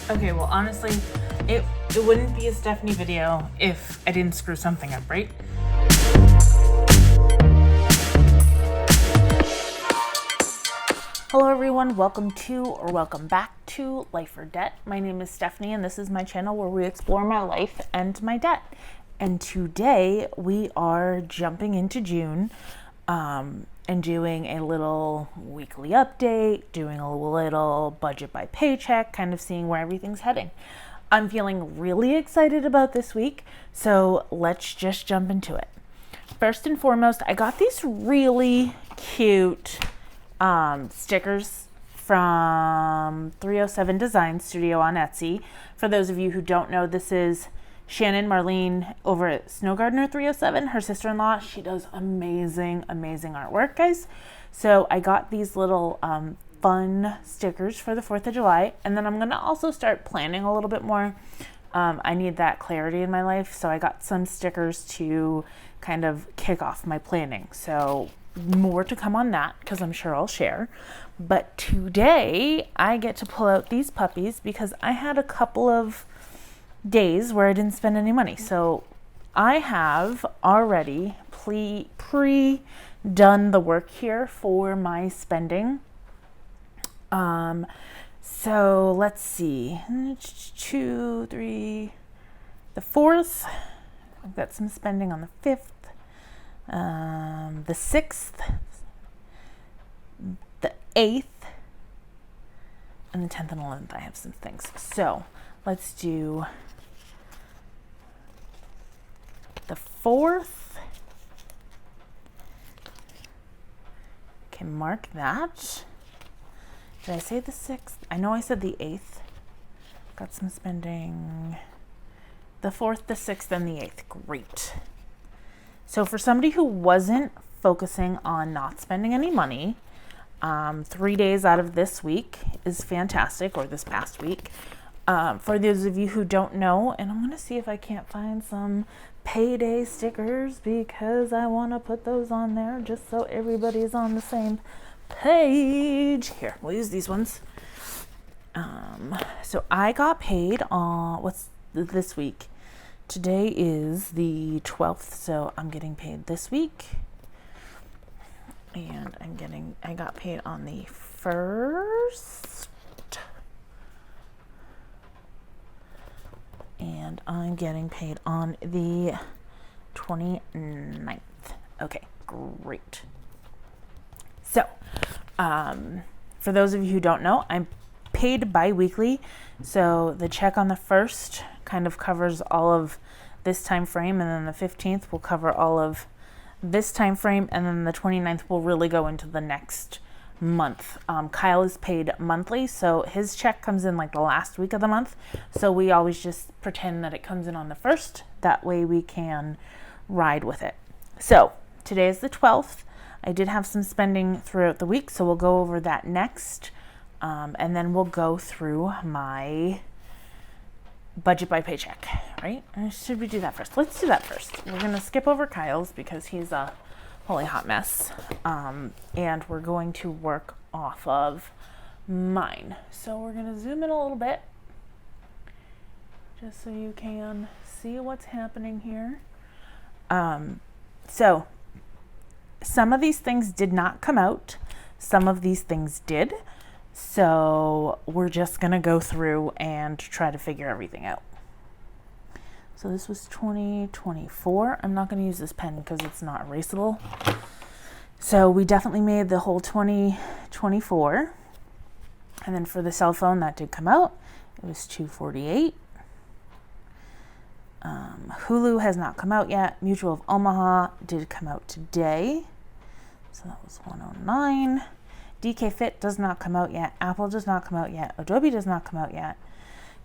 Okay, well, honestly, it wouldn't be a Stephanie video if I didn't screw something up, right? Hello everyone, welcome back to Life or Debt. My name is Stephanie and this is my channel where we explore my life and my debt. And today we are jumping into June and doing a little weekly update, doing a little budget by paycheck, kind of seeing where everything's heading. I'm feeling really excited about this week, so let's just jump into it. First and foremost, I got these really cute stickers from 307 Design Studio on Etsy. For those of you who don't know, this is Shannon Marlene over at Snow Gardener 307, her sister-in-law. She does amazing artwork, guys. So I got these little fun stickers for the 4th of July, and then I'm gonna also start planning a little bit more. I need that clarity in my life, so I got some stickers to kind of kick off my planning. So more to come on that, because I'm sure I'll share. But today I get to pull out these puppies because I had a couple of days where I didn't spend any money. So I have already pre-done the work here for my spending. So let's see, 2, 3, the 4th, I've got some spending on the 5th, the 6th, the 8th, and the 10th and 11th I have some things. So let's do the 4th. Can mark that. Did I say the 6th? I know I said the 8th. Got some spending. The 4th, the 6th, and the 8th. Great. So for somebody who wasn't focusing on not spending any money, 3 days out of this week is fantastic, or this past week. For those of you who don't know, and I'm going to see if I can't find some payday stickers because I want to put those on there just so everybody's on the same page. Here, we'll use these ones. So I got paid on, what's this week? Today is the 12th, so I'm getting paid this week. And I got paid on the 1st. And I'm getting paid on the 29th. Okay, great. So, for those of you who don't know, I'm paid bi-weekly. So the check on the 1st kind of covers all of this time frame, and then the 15th will cover all of this time frame, and then the 29th will really go into the next month. Kyle is paid monthly, so his check comes in like the last week of the month. So we always just pretend that it comes in on the 1st. That way we can ride with it. So today is the 12th. I did have some spending throughout the week, so we'll go over that next. And then we'll go through my budget by paycheck, right? Or should we do that first? Let's do that first. We're going to skip over Kyle's because he's a holy hot mess. And we're going to work off of mine. So we're going to zoom in a little bit just so you can see what's happening here. So some of these things did not come out. Some of these things did. So we're just going to go through and try to figure everything out. So this was 2024. I'm not going to use this pen because it's not erasable. So we definitely made the whole 2024. And then for the cell phone, that did come out. It was $248. Hulu has not come out yet. Mutual of Omaha did come out today. So that was $109. DK Fit does not come out yet. Apple does not come out yet. Adobe does not come out yet.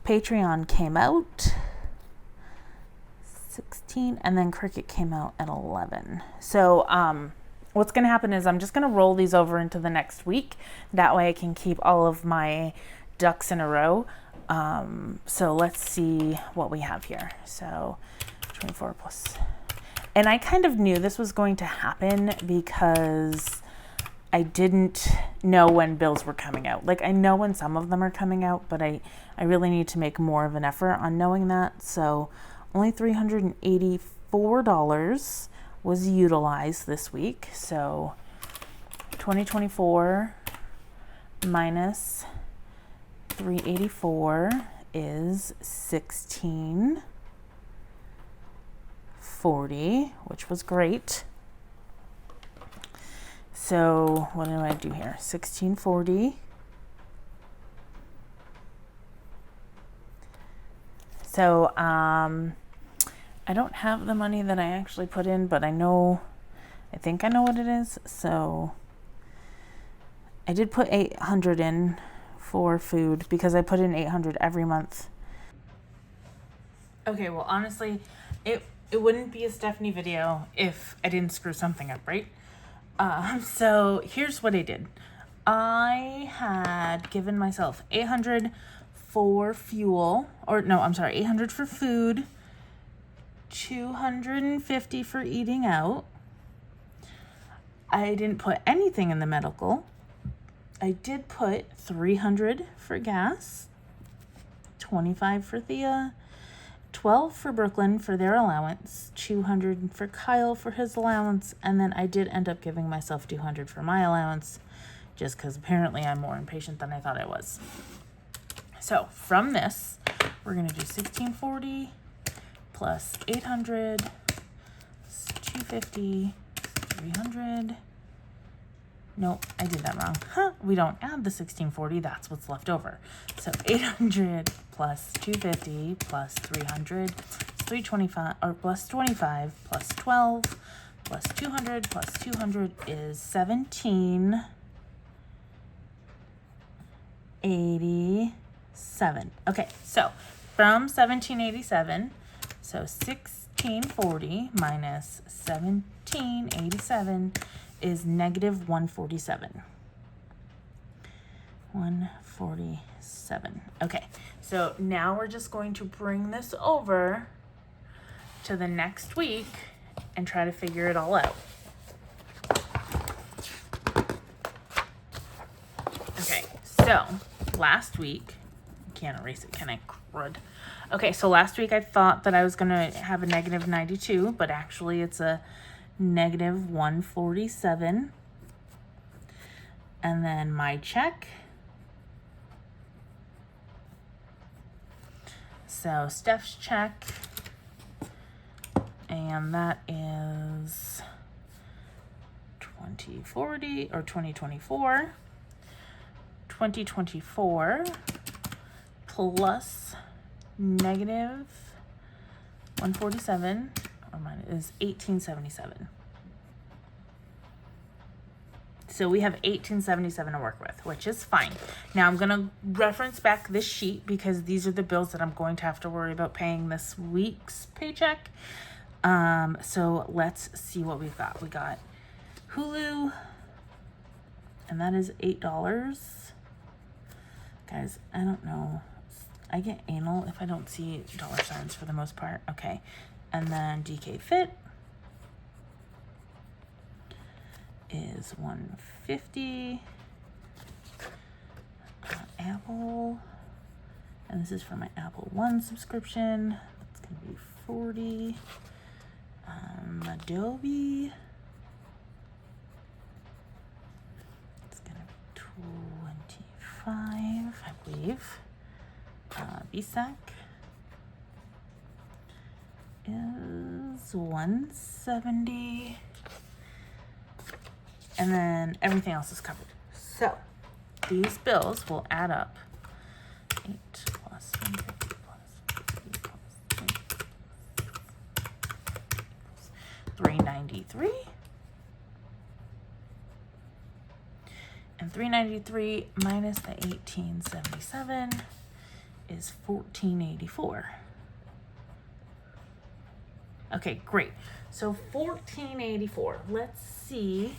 Patreon came out 16, and then Cricut came out at 11. So what's going to happen is I'm just going to roll these over into the next week. That way I can keep all of my ducks in a row. So let's see what we have here. So 24 plus. And I kind of knew this was going to happen because I didn't know when bills were coming out. Like, I know when some of them are coming out, but I really need to make more of an effort on knowing that. So only $384 was utilized this week. So 2024 minus 384 is 1640, which was great. So what do I do here? 1640. So I don't have the money that I actually put in, but I think I know what it is. So I did put 800 in for food because I put in 800 every month. Okay, well, honestly, it wouldn't be a Stephanie video if I didn't screw something up, right? So here's what I did. I had given myself 800 for fuel, or no, I'm sorry, 800 for food, 250 for eating out. I didn't put anything in the medical. I did put 300 for gas, 25 for Thea, 12 for Brooklyn for their allowance, 200 for Kyle for his allowance, and then I did end up giving myself 200 for my allowance, just because apparently I'm more impatient than I thought I was. So from this, we're going to do 1640 plus 800 plus 250, 300. Nope, I did that wrong. We don't add the 1640, that's what's left over. So 800 plus 250 plus 300 is 325, or plus 25 plus 12 plus 200 plus 200 is 1787. Okay, so from 1787, so 1640 minus 1787 is negative 147. 147. Okay, so now we're just going to bring this over to the next week and try to figure it all out. Okay, so last week, can't erase it, can I? Crud. Okay, so last week I thought that I was gonna have a negative 92, but actually it's a negative 147. And then my check. So Steph's check, and that is 2040 or 2024. 2024 plus negative 147 or mine is 1877. So we have 1877 to work with, which is fine. Now I'm going to reference back this sheet because these are the bills that I'm going to have to worry about paying this week's paycheck. So let's see what we've got. We got Hulu, and that is $8. Guys, I don't know. I get anal if I don't see dollar signs for the most part. Okay. And then DK Fit is $150. Apple, and this is for my Apple One subscription. That's gonna be $40. Adobe, it's gonna be $25, I believe. BSAC is $170. And then everything else is covered. So these bills will add up. 8 plus 150 plus 50 plus 393. And 393 minus the 1877 is 1484. Okay, great. So 1484. Let's see.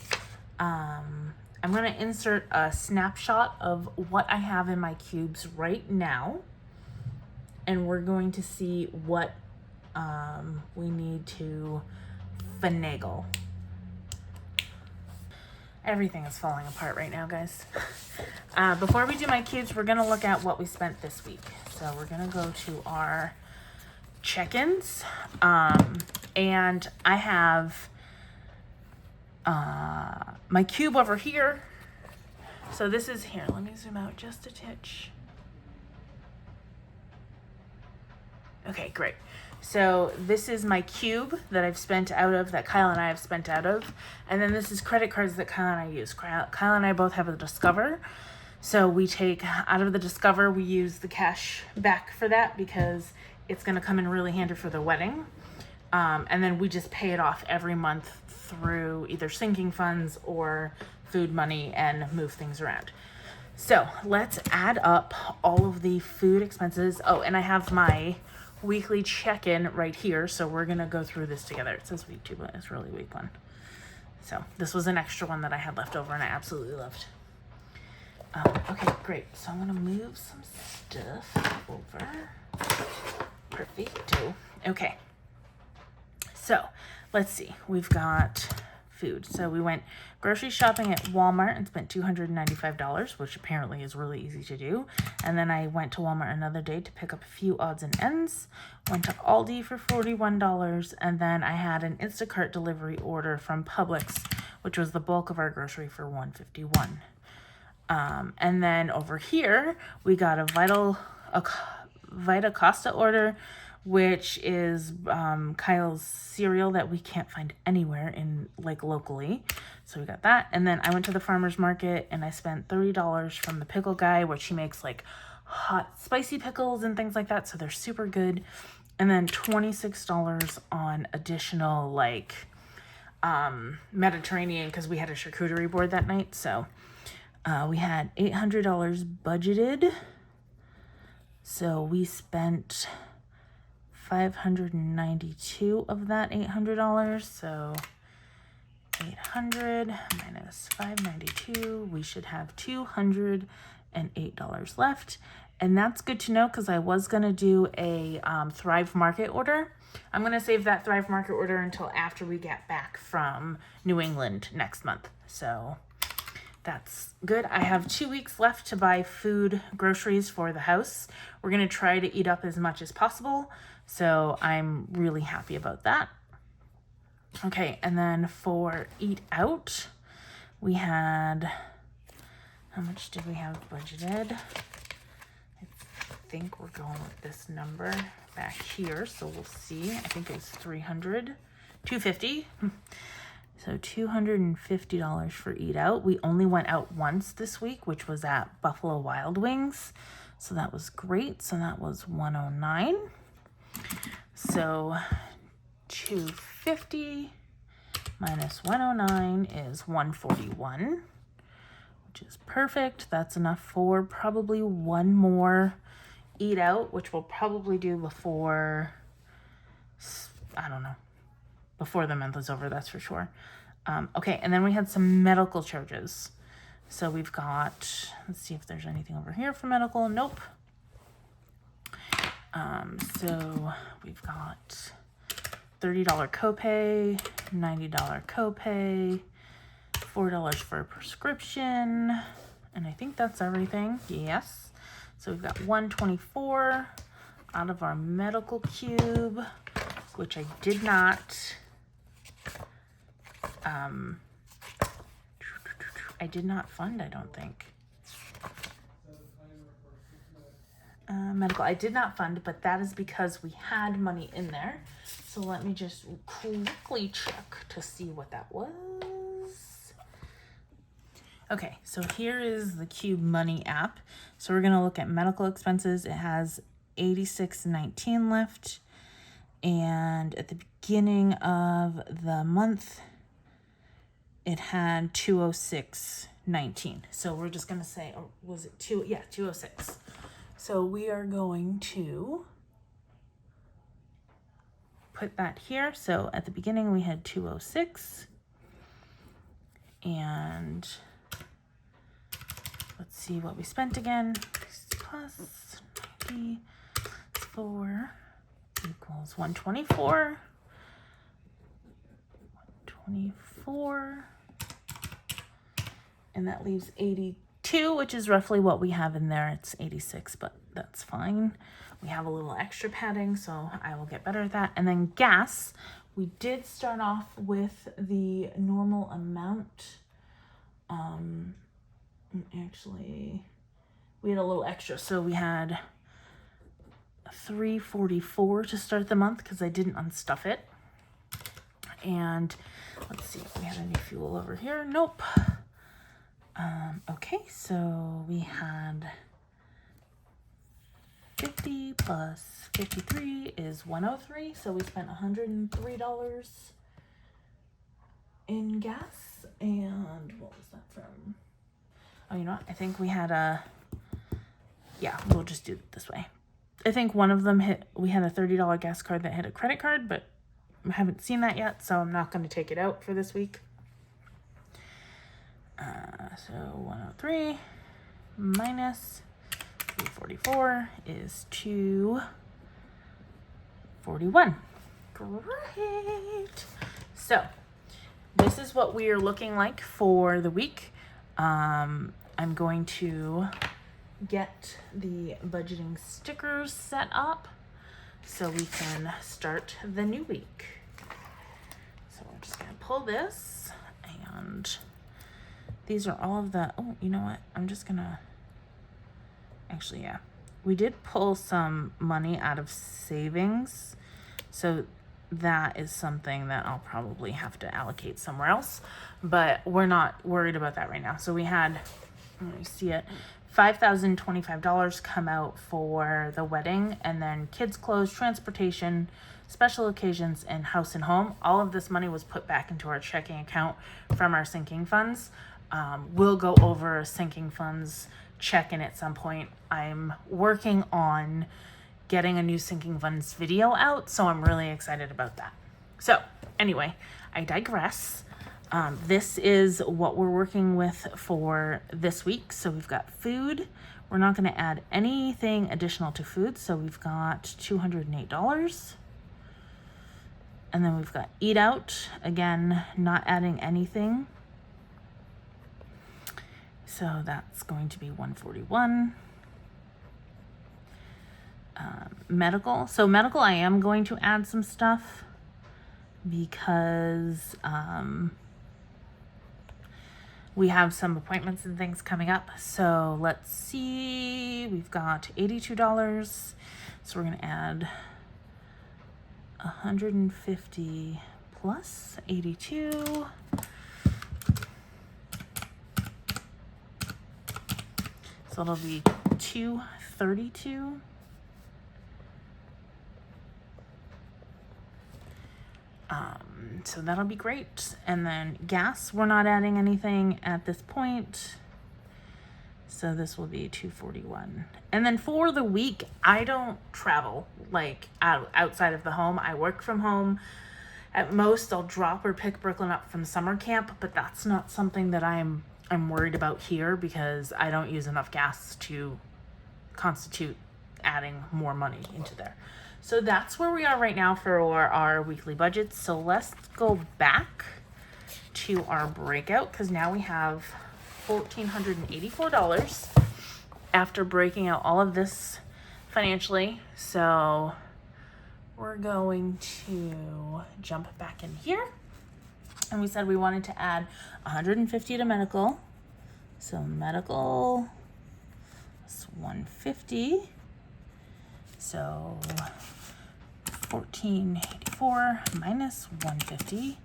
I'm going to insert a snapshot of what I have in my cubes right now. And we're going to see what we need to finagle. Everything is falling apart right now, guys. Before we do my cubes, we're going to look at what we spent this week. So we're going to go to our check-ins. And I have my cube over here. So this is here. Let me zoom out just a titch. Okay, great. So this is my cube that I've spent out of, that Kyle and I have spent out of. And then this is credit cards that Kyle and I use. Kyle and I both have a Discover. So we take out of the Discover, we use the cash back for that because it's going to come in really handy for the wedding. And then we just pay it off every month through either sinking funds or food money and move things around. So let's add up all of the food expenses. Oh, and I have my weekly check-in right here, so we're gonna go through this together. It says week 2, but it's really week 1. So this was an extra one that I had left over and I absolutely loved. Okay, great. So I'm gonna move some stuff over. Perfecto. Okay. So let's see. We've got food. So we went grocery shopping at Walmart and spent $295, which apparently is really easy to do. And then I went to Walmart another day to pick up a few odds and ends. Went to Aldi for $41, and then I had an Instacart delivery order from Publix, which was the bulk of our grocery, for $151. And then over here we got a Vita Costa order, which is Kyle's cereal that we can't find anywhere in, like, locally. So we got that. And then I went to the farmer's market and I spent $30 from the pickle guy, which he makes like hot spicy pickles and things like that, so they're super good. And then $26 on additional, like, Mediterranean, because we had a charcuterie board that night. So we had $800 budgeted, so we spent $592 of that $800. So 800 minus 592, we should have $208 left. And that's good to know, because I was going to do a Thrive Market order. I'm going to save that Thrive Market order until after we get back from New England next month. So that's good. I have 2 weeks left to buy food, groceries for the house. We're going to try to eat up as much as possible. So I'm really happy about that. Okay, and then for eat out, we had, how much did we have budgeted? I think we're going with this number back here, so we'll see. I think it's $250. So $250 for eat out. We only went out once this week, which was at Buffalo Wild Wings. So that was great. So that was $109. So 250 minus 109 is 141, which is perfect. That's enough for probably one more eat out, which we'll probably do before, I don't know, before the month is over, that's for sure. Okay, and then we had some medical charges. So we've got, let's see if there's anything over here for medical. Nope. So we've got $30 copay, $90 copay, $4 for a prescription, and I think that's everything. Yes. So we've got $124 out of our medical cube, which I did not fund, I don't think. Medical, I did not fund, but that is because we had money in there. So let me just quickly check to see what that was. Okay, so here is the Cube Money app. So we're going to look at medical expenses. It has $86.19 left. And at the beginning of the month, it had $206.19. So we're just going to say, or was it two? Yeah, 206. So we are going to put that here. So at the beginning we had 206, and let's see what we spent again. Plus 94 equals 124. 124 And that leaves 82, which is roughly what we have in there. It's 86, but that's fine. We have a little extra padding, so I will get better at that. And then gas, we did start off with the normal amount. Actually, we had a little extra, so we had $3.44 to start the month because I didn't unstuff it. And let's see if we had any fuel over here. Nope. Okay, so we had 50 plus 53 is 103. So we spent $103 in gas. And what was that from? Oh, you know what? I think we had yeah, we'll just do it this way. I think one of them we had a $30 gas card that hit a credit card, but I haven't seen that yet, so I'm not going to take it out for this week. So 103 minus 344 is 241. Great. So this is what we are looking like for the week. I'm going to get the budgeting stickers set up so we can start the new week. So we're just gonna pull this, and these are all of the, oh, you know what? I'm just gonna, actually, yeah. We did pull some money out of savings, so that is something that I'll probably have to allocate somewhere else, but we're not worried about that right now. So we had, let me see it, $5,025 come out for the wedding, and then kids' clothes, transportation, special occasions, and house and home. All of this money was put back into our checking account from our sinking funds. We'll go over a sinking funds check-in at some point. I'm working on getting a new sinking funds video out, so I'm really excited about that. So anyway, I digress. This is what we're working with for this week. So we've got food. We're not going to add anything additional to food. So we've got $208. And then we've got eat out. Again, not adding anything. So that's going to be $141. Medical. So medical, I am going to add some stuff because we have some appointments and things coming up. So let's see, we've got $82. So we're going to add 150 plus 82. So it'll be 232. So that'll be great. And then gas, we're not adding anything at this point. So this will be 241. And then for the week, I don't travel like outside of the home. I work from home. At most, I'll drop or pick Brooklyn up from summer camp, but that's not something that I'm worried about here because I don't use enough gas to constitute adding more money into there. So that's where we are right now for our weekly budgets. So let's go back to our breakout because now we have $1,484 after breaking out all of this financially. So we're going to jump back in here. And we said we wanted to add 150 to medical. So medical is 150. So 1484 minus 150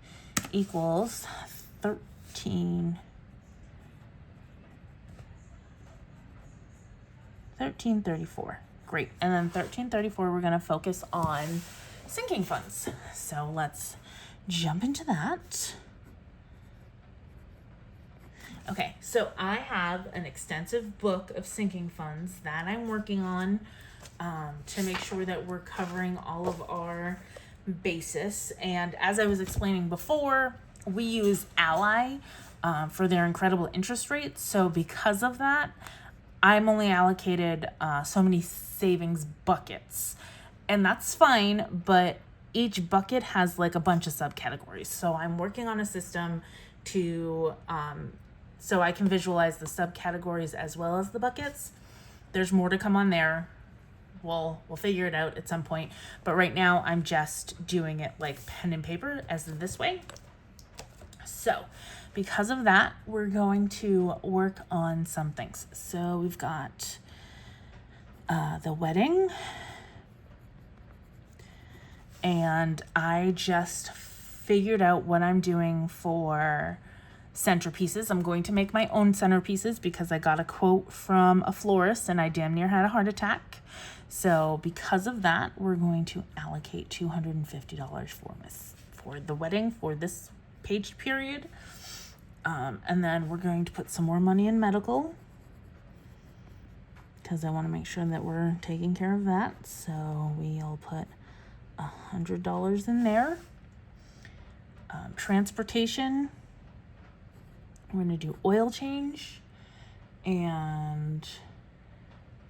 equals 1334. Great. And then 1334, we're going to focus on sinking funds. So let's jump into that. Okay, so I have an extensive book of sinking funds that I'm working on to make sure that we're covering all of our basis. And as I was explaining before, we use Ally for their incredible interest rates. So because of that, I'm only allocated so many savings buckets. And that's fine, but each bucket has like a bunch of subcategories. So I'm working on a system to so I can visualize the subcategories as well as the buckets. There's more to come on there. We'll figure it out at some point. But right now I'm just doing it like pen and paper, as in this way. So because of that, we're going to work on some things. So we've got the wedding. And I just figured out what I'm doing for centerpieces. I'm going to make my own centerpieces because I got a quote from a florist and I damn near had a heart attack. So because of that, we're going to allocate $250 for the wedding for this page period. And then we're going to put some more money in medical because I want to make sure that we're taking care of that. So we'll put $100 in there. Transportation, we're going to do oil change, and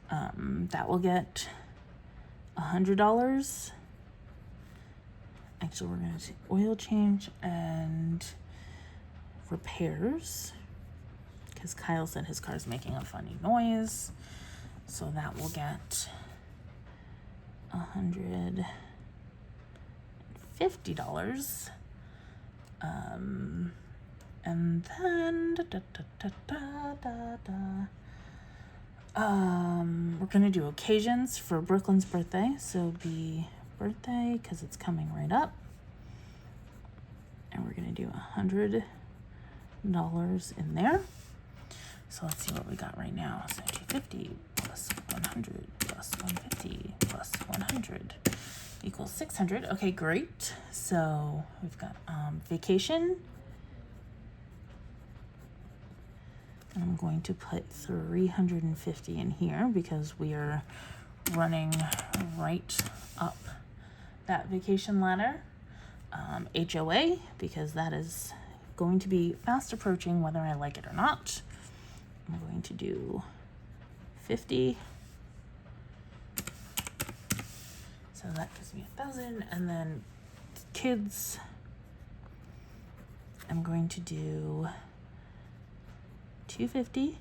that will get $100. Actually, we're going to do oil change and repairs because Kyle said his car's making a funny noise, so that will get $150. And then we're gonna do occasions for Brooklyn's birthday, so be birthday because it's coming right up, and we're gonna do $100 in there. So let's see what we got right now. So 250 plus 100 plus 150 plus 100 equals 600. Okay, great. So we've got vacation. And I'm going to put 350 in here because we are running right up that vacation ladder. HOA, because that is going to be fast approaching whether I like it or not. I'm going to do 50. So that gives me 1,000. And then kids, I'm going to do 250.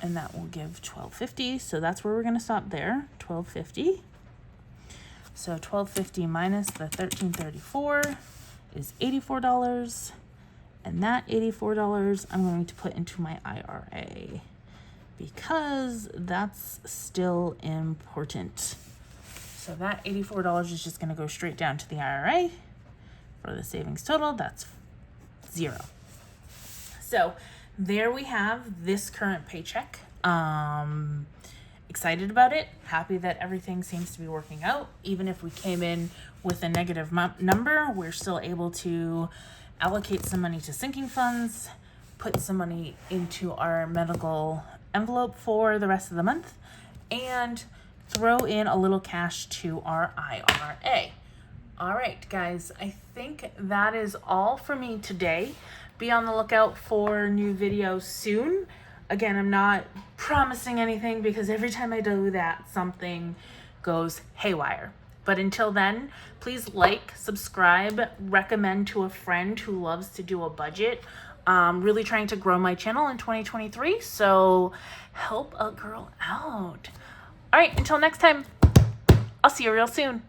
And that will give 1,250. So that's where we're going to stop there. 1,250. So 1,250 minus the 1,334 is $84. And that $84 I'm going to put into my IRA because that's still important. So that $84 is just going to go straight down to the IRA. For the savings total, that's 0. So there we have this current paycheck. Excited about it. Happy that everything seems to be working out. Even if we came in with a negative number, we're still able to allocate some money to sinking funds, put some money into our medical envelope for the rest of the month, and throw in a little cash to our IRA. All right, guys, I think that is all for me today. Be on the lookout for new videos soon. Again, I'm not promising anything because every time I do that, something goes haywire. But until then, please like, subscribe, recommend to a friend who loves to do a budget. Really trying to grow my channel in 2023, so help a girl out. All right, until next time, I'll see you real soon.